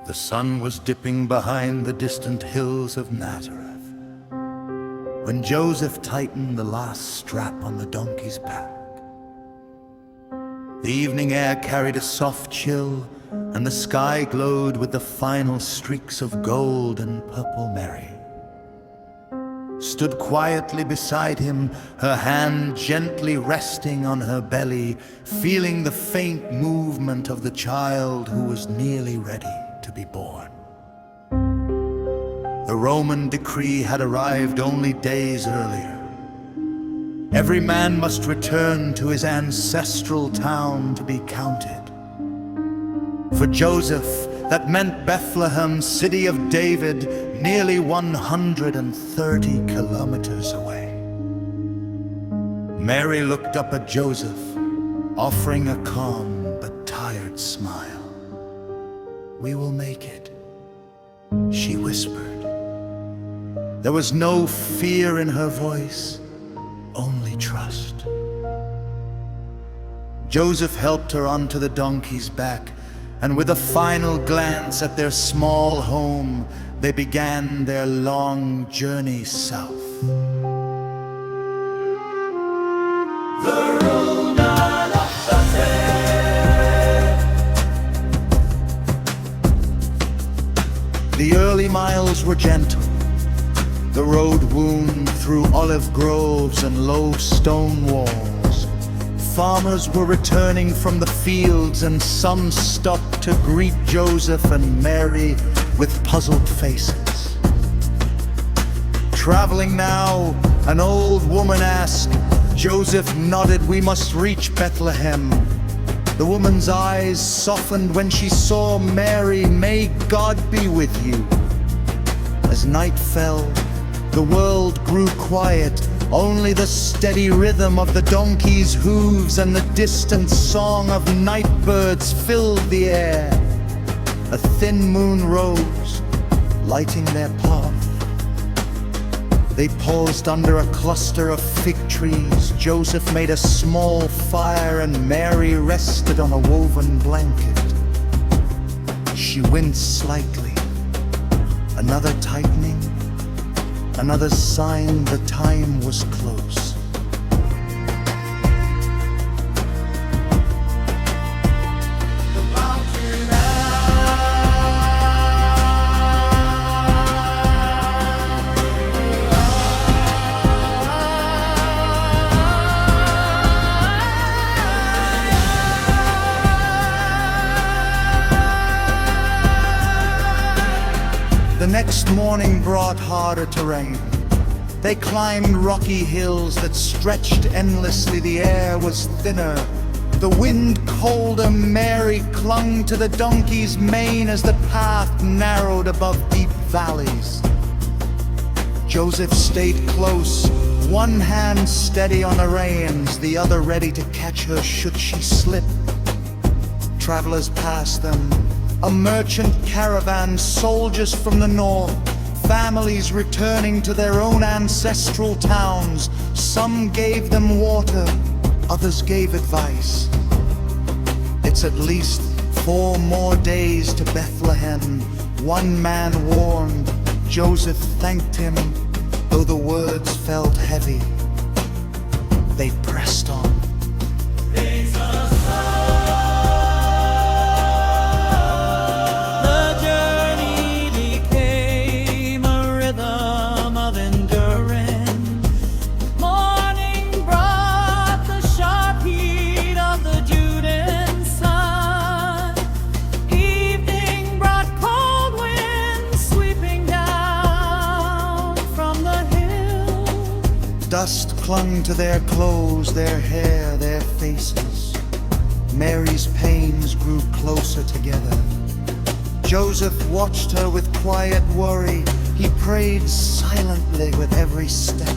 The sun was dipping behind the distant hills of Nazareth when Joseph tightened the last strap on the donkey's back. The evening air carried a soft chill, and the sky glowed with the final streaks of gold, and purple Mary stood quietly beside him, her hand gently resting on her belly, feeling the faint movement of the child who was nearly ready to be born. The Roman decree had arrived only days earlier. Every man must return to his ancestral town to be counted. For Joseph, that meant Bethlehem, city of David, nearly 130 kilometers away. Mary looked up at Joseph, offering a calm but tired smile. "We will make it," she whispered. There was no fear in her voice, only trust. Joseph helped her onto the donkey's back, and with a final glance at their small home, they began their long journey south. The road of The early miles were gentle. The road wound through olive groves and low stone walls. Farmers were returning from the fields, and some stopped to greet Joseph and Mary with puzzled faces. Traveling now, an old woman asked. Joseph nodded. "We must reach Bethlehem." The woman's eyes softened when she saw Mary. "May God be with you." As night fell, the world grew quiet. Only the steady rhythm of the donkey's hooves and the distant song of night birds filled the air. A thin moon rose, lighting their path. They paused under a cluster of fig trees. Joseph made a small fire, and Mary rested on a woven blanket. She winced slightly. Another tightening, another sign the time was close. The next morning brought harder terrain. They climbed rocky hills that stretched endlessly. The air was thinner, the wind colder. Mary clung to the donkey's mane as the path narrowed above deep valleys. Joseph stayed close, one hand steady on the reins, the other ready to catch her should she slip. Travelers passed them, a merchant caravan, soldiers from the north, families returning to their own ancestral towns. Some gave them water, others gave advice. "It's at least 4 more days to Bethlehem," one man warned. Joseph thanked him, though the words felt heavy. They pressed on. Dust clung to their clothes, their hair, their faces. Mary's pains grew closer together. Joseph watched her with quiet worry. He prayed silently with every step.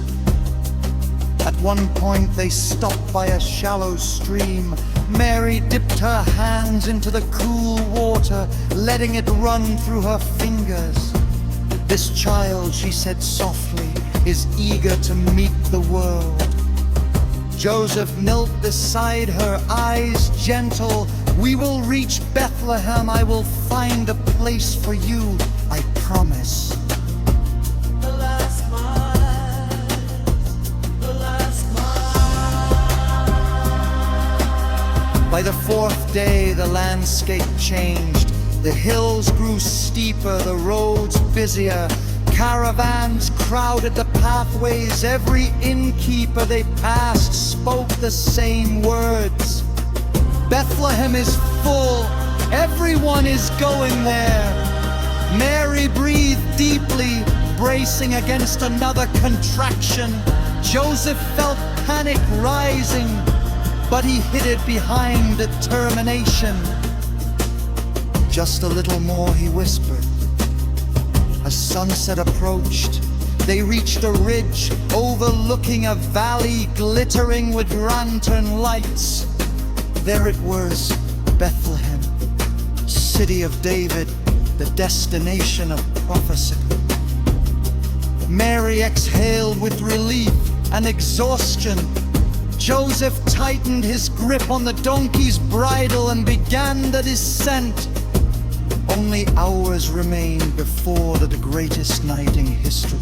At one point they stopped by a shallow stream. Mary dipped her hands into the cool water, letting it run through her fingers. "This child," she said softly, "is eager to meet the world." Joseph knelt beside her, eyes gentle, We will reach Bethlehem. I will find a place for you, I promise. The last mile, the last mile. By the fourth day, the landscape changed. The hills grew steeper, the roads busier. Caravans crowded the pathways. Every innkeeper they passed spoke the same words. Bethlehem is full. Everyone is going there. Mary breathed deeply, bracing against another contraction. Joseph felt panic rising, but he hid it behind determination. Just a little more, he whispered. As sunset approached, they reached a ridge overlooking a valley glittering with lantern lights. There it was, Bethlehem, city of David, the destination of prophecy. Mary exhaled with relief and exhaustion. Joseph tightened his grip on the donkey's bridle and began the descent. Only hours remained before the greatest night in history.